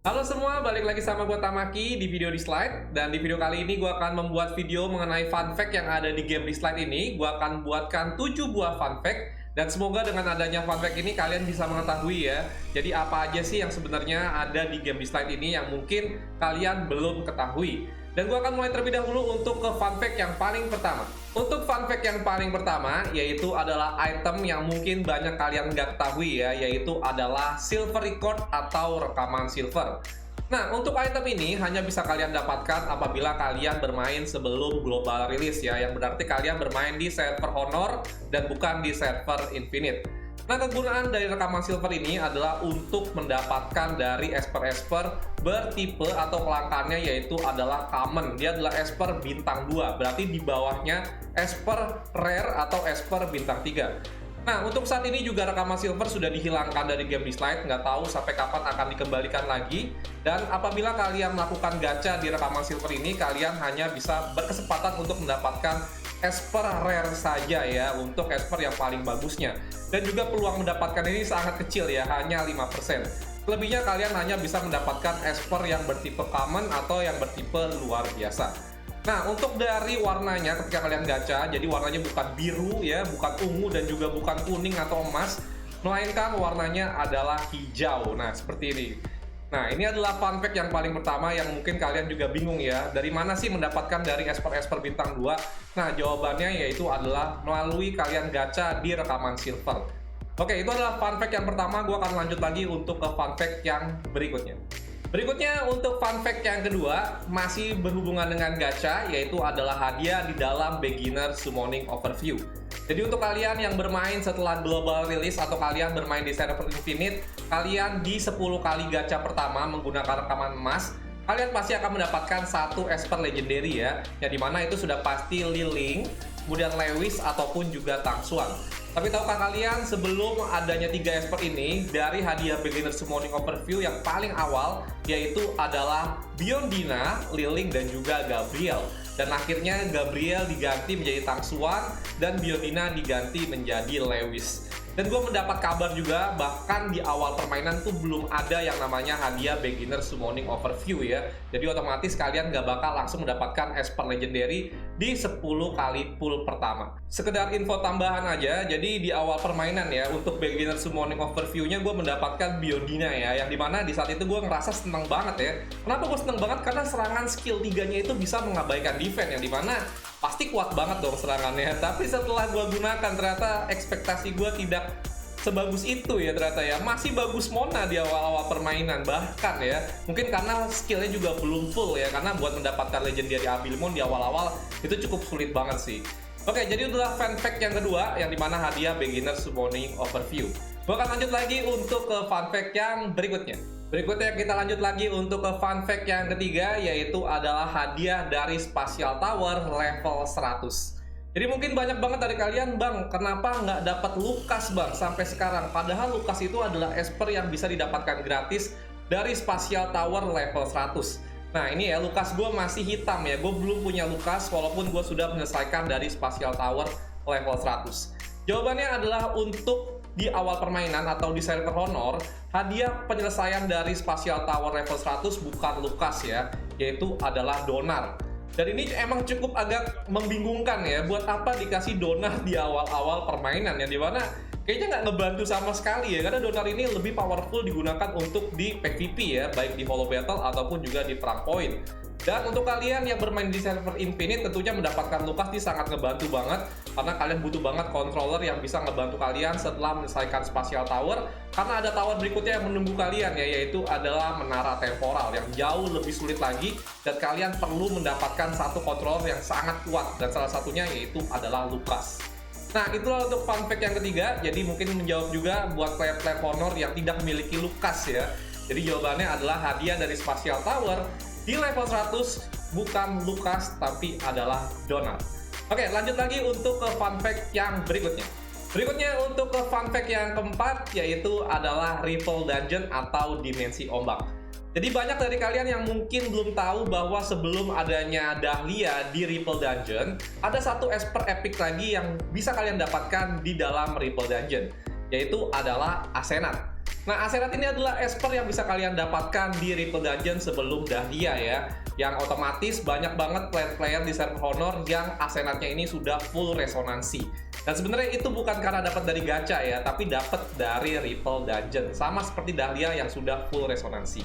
Halo semua, balik lagi sama gue Tamaki di video di slide. Dan di video kali ini gue akan membuat video mengenai fun fact yang ada di game di slide ini. Gue akan buatkan 7 buah fun fact. Dan semoga dengan adanya fun fact ini kalian bisa mengetahui ya. Jadi apa aja sih yang sebenarnya ada di game di slide ini yang mungkin kalian belum ketahui. Dan gue akan mulai terlebih dahulu untuk ke fun fact yang paling pertama. Untuk fun fact yang paling pertama, yaitu adalah item yang mungkin banyak kalian nggak ketahui ya, yaitu adalah silver record atau rekaman silver. Nah, untuk item ini hanya bisa kalian dapatkan apabila kalian bermain sebelum global release ya, yang berarti kalian bermain di server Honor dan bukan di server Infinite. Nah, kegunaan dari rekaman silver ini adalah untuk mendapatkan dari esper-esper bertipe atau kelangkaannya yaitu adalah common. Dia adalah esper bintang 2, berarti di bawahnya esper rare atau esper bintang 3. Nah, untuk saat ini juga rekaman silver sudah dihilangkan dari game di slide, nggak tahu sampai kapan akan dikembalikan lagi. Dan apabila kalian melakukan gacha di rekaman silver ini, kalian hanya bisa berkesempatan untuk mendapatkan esper rare saja ya, untuk esper yang paling bagusnya. Dan juga peluang mendapatkan ini sangat kecil ya, hanya 5%. Lebihnya kalian hanya bisa mendapatkan esper yang bertipe common atau yang bertipe luar biasa. Nah, untuk dari warnanya ketika kalian gacha, jadi warnanya bukan biru ya, bukan ungu dan juga bukan kuning atau emas, melainkan warnanya adalah hijau. Nah, seperti ini. Nah, ini adalah fun fact yang paling pertama yang mungkin kalian juga bingung ya. Dari mana sih mendapatkan dari esper-esper bintang 2? Nah, jawabannya yaitu adalah melalui kalian gacha di rekaman silver. Oke, itu adalah fun fact yang pertama. Gue akan lanjut lagi untuk ke fun fact yang berikutnya. Berikutnya untuk fun fact yang kedua, masih berhubungan dengan gacha, yaitu adalah hadiah di dalam beginner summoning overview. Jadi untuk kalian yang bermain setelah global release atau kalian bermain di server Infinite, kalian di 10 kali gacha pertama menggunakan rekaman emas, kalian pasti akan mendapatkan satu esper legendary ya, yang dimana itu sudah pasti Liling, kemudian Lewis ataupun juga Tang Xuan. Tapi tahukah kalian sebelum adanya 3 esper ini, dari hadiah beginner summoning overview yang paling awal yaitu adalah Biondina, Liling dan juga Gabriel. Dan akhirnya Gabriel diganti menjadi Tang Xuan dan Biondina diganti menjadi Lewis. Dan gue mendapat kabar juga bahkan di awal permainan tuh belum ada yang namanya hadiah beginner summoning overview ya. Jadi otomatis kalian gak bakal langsung mendapatkan esper legendary di 10 kali pull pertama. Sekedar info tambahan aja, jadi di awal permainan ya, untuk beginner summoning overview-nya gue mendapatkan Biondina ya, yang dimana di saat itu gue ngerasa seneng banget ya. Kenapa gue seneng banget? Karena serangan skill 3-nya itu bisa mengabaikan defense, yang dimana pasti kuat banget dong serangannya. Tapi setelah gue gunakan, ternyata ekspektasi gue tidak sebagus itu ya ternyata ya. Masih bagus Mona di awal-awal permainan, bahkan ya mungkin karena skillnya juga belum full ya, karena buat mendapatkan legendary Abilmon di awal-awal itu cukup sulit banget sih. Oke, jadi itulah fun fact yang kedua, yang dimana hadiah beginner summoning overview. Gue akan lanjut lagi untuk ke fun fact yang berikutnya. Berikutnya kita lanjut lagi untuk ke fun fact yang ketiga, yaitu adalah hadiah dari Spatial Tower level 100. Jadi mungkin banyak banget dari kalian, Bang, kenapa nggak dapat Lukas, Bang, sampai sekarang? Padahal Lukas itu adalah esper yang bisa didapatkan gratis dari Spatial Tower level 100. Nah ini ya, Lukas gue masih hitam ya, gue belum punya Lukas walaupun gue sudah menyelesaikan dari Spatial Tower level 100. Jawabannya adalah untuk di awal permainan atau di server Honor, hadiah penyelesaian dari Spatial Tower level 100 bukan Lukas ya, yaitu adalah Donar. Dan ini emang cukup agak membingungkan ya, buat apa dikasih Donar di awal-awal permainan, yang dimana kayaknya nggak ngebantu sama sekali ya, karena Donar ini lebih powerful digunakan untuk di PvP ya, baik di Hollow Battle ataupun juga di Perang Point. Dan untuk kalian yang bermain di server Infinite, tentunya mendapatkan Lukas ini sangat ngebantu banget, karena kalian butuh banget controller yang bisa ngebantu kalian setelah menyelesaikan Spatial Tower, karena ada tower berikutnya yang menunggu kalian ya, yaitu adalah Menara Temporal yang jauh lebih sulit lagi, dan kalian perlu mendapatkan satu controller yang sangat kuat, dan salah satunya yaitu adalah Lukas. Nah, itulah untuk fun fact yang ketiga. Jadi mungkin menjawab juga buat player-player Honor yang tidak memiliki Lukas ya. Jadi jawabannya adalah hadiah dari Spatial Tower di level 100 bukan Lukas, tapi adalah Donar. Oke, lanjut lagi untuk ke fun fact yang berikutnya. Berikutnya untuk ke fun fact yang keempat, yaitu adalah Ripple Dungeon atau Dimensi Ombak. Jadi banyak dari kalian yang mungkin belum tahu bahwa sebelum adanya Dahlia di Ripple Dungeon, ada satu esper epic lagi yang bisa kalian dapatkan di dalam Ripple Dungeon, yaitu adalah Asenat. Nah, Asenath ini adalah Esper yang bisa kalian dapatkan di Ripple Dungeon sebelum Dahlia ya. Yang otomatis banyak banget player-player di server Honor yang Asenathnya ini sudah full resonansi. Dan sebenarnya itu bukan karena dapat dari gacha ya, tapi dapat dari Ripple Dungeon. Sama seperti Dahlia yang sudah full resonansi.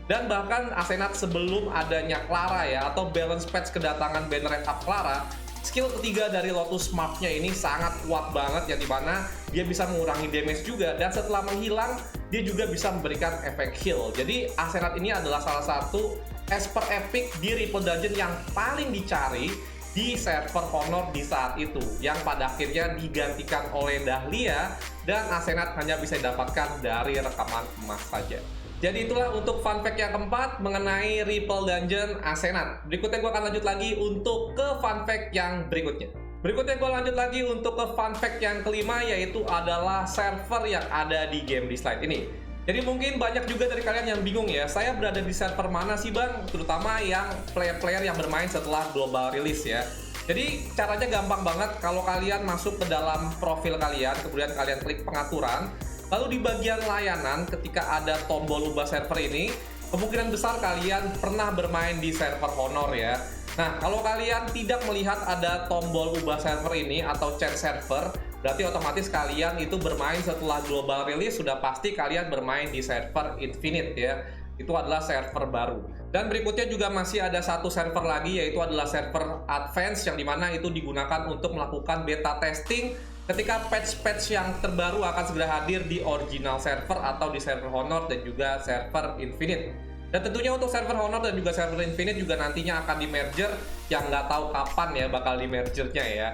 Dan bahkan Asenath sebelum adanya Clara ya, atau balance patch kedatangan banner up Clara, skill ketiga dari Lotus Mark-nya ini sangat kuat banget, yang dimana dia bisa mengurangi damage juga, dan setelah menghilang dia juga bisa memberikan efek heal. Jadi Asenath ini adalah salah satu Esper epic di Ripple Dungeon yang paling dicari di server Honor di saat itu, yang pada akhirnya digantikan oleh Dahlia, dan Asenath hanya bisa didapatkan dari rekaman emas saja. Jadi itulah untuk fun fact yang keempat mengenai Ripple Dungeon Asenath. Berikutnya gue akan lanjut lagi untuk ke fun fact yang berikutnya. Berikutnya gue lanjut lagi untuk ke fun fact yang kelima, yaitu adalah server yang ada di game di slide ini. Jadi mungkin banyak juga dari kalian yang bingung ya, saya berada di server mana sih bang? Terutama yang player-player yang bermain setelah global release ya. Jadi caranya gampang banget, kalau kalian masuk ke dalam profil kalian, kemudian kalian klik pengaturan, lalu di bagian layanan ketika ada tombol ubah server ini, kemungkinan besar kalian pernah bermain di server Honor ya. Nah, kalau kalian tidak melihat ada tombol ubah server ini atau change server, berarti otomatis kalian itu bermain setelah global release, sudah pasti kalian bermain di server Infinite ya. Itu adalah server baru. Dan berikutnya juga masih ada satu server lagi, yaitu adalah server Advance, yang dimana itu digunakan untuk melakukan beta testing ketika patch-patch yang terbaru akan segera hadir di original server atau di server Honor dan juga server Infinite. Dan tentunya untuk server Honor dan juga server Infinite juga nantinya akan di-merger, yang nggak tahu kapan ya bakal di-mergernya ya.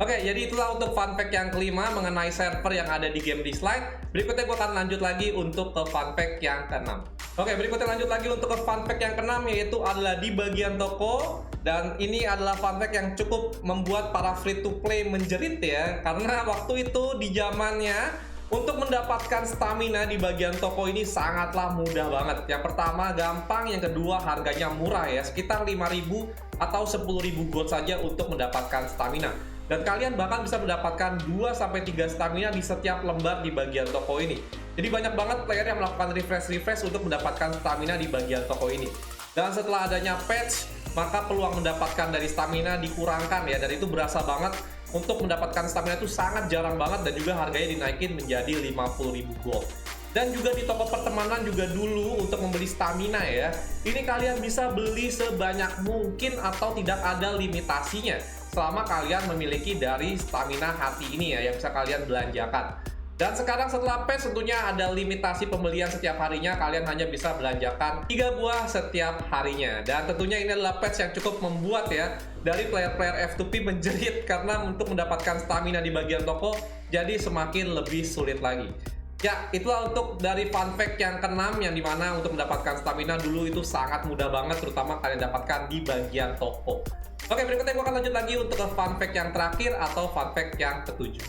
Oke, jadi itulah untuk fun fact yang kelima mengenai server yang ada di game di slide. Berikutnya gue akan lanjut lagi untuk ke fun fact yang keenam. Oke, berikutnya lanjut lagi untuk ke fun fact yang keenam, yaitu adalah di bagian toko. Dan ini adalah fun fact yang cukup membuat para free to play menjerit ya, karena waktu itu di zamannya untuk mendapatkan stamina di bagian toko ini sangatlah mudah banget. Yang pertama gampang, yang kedua harganya murah ya, sekitar 5.000 atau 10.000 gold saja untuk mendapatkan stamina. Dan kalian bahkan bisa mendapatkan 2-3 stamina di setiap lembar di bagian toko ini. Jadi banyak banget player yang melakukan refresh untuk mendapatkan stamina di bagian toko ini. Dan setelah adanya patch, maka peluang mendapatkan dari stamina dikurangkan ya, dan itu berasa banget. Untuk mendapatkan stamina itu sangat jarang banget, dan juga harganya dinaikin menjadi 50.000 gold. Dan juga di toko pertemanan juga dulu untuk membeli stamina ya, ini kalian bisa beli sebanyak mungkin atau tidak ada limitasinya selama kalian memiliki dari stamina hati ini ya, yang bisa kalian belanjakan. Dan sekarang setelah patch tentunya ada limitasi pembelian setiap harinya, kalian hanya bisa belanjakan 3 buah setiap harinya. Dan tentunya ini adalah patch yang cukup membuat ya dari player-player F2P menjerit, karena untuk mendapatkan stamina di bagian toko jadi semakin lebih sulit lagi. Ya, itulah untuk dari fun fact yang keenam, yang dimana untuk mendapatkan stamina dulu itu sangat mudah banget, terutama kalian dapatkan di bagian toko. Oke, berikutnya gue akan lanjut lagi untuk fun fact yang terakhir atau fun fact yang ketujuh.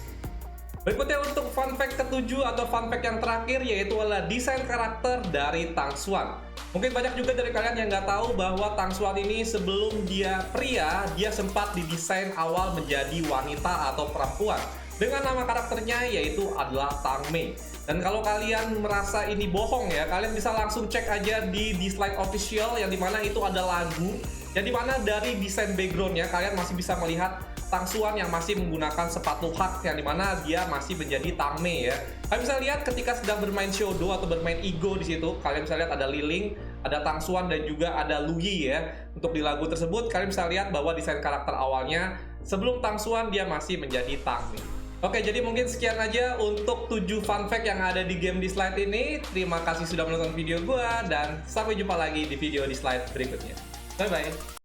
Berikutnya untuk fun fact ketujuh atau fun fact yang terakhir, yaitu adalah desain karakter dari Tang Xuan. Mungkin banyak juga dari kalian yang nggak tahu bahwa Tang Xuan ini sebelum dia pria, dia sempat didesain awal menjadi wanita atau perempuan, dengan nama karakternya yaitu adalah Tang Mei. Dan kalau kalian merasa ini bohong ya, kalian bisa langsung cek aja di Dislike Official, yang dimana itu ada lagu, yang dimana dari desain backgroundnya kalian masih bisa melihat Tang Xuan yang masih menggunakan sepatu hak, yang dimana dia masih menjadi Tang Mei ya. Kalian bisa lihat ketika sedang bermain Shodo atau bermain Ego di situ, kalian bisa lihat ada Liling, ada Tang Xuan, dan juga ada Lu Yi ya. Untuk di lagu tersebut kalian bisa lihat bahwa desain karakter awalnya sebelum Tang Xuan dia masih menjadi Tang Mei. Oke, jadi mungkin sekian aja untuk 7 fun fact yang ada di game di slide ini. Terima kasih sudah menonton video gua, dan sampai jumpa lagi di video di slide berikutnya. Bye-bye.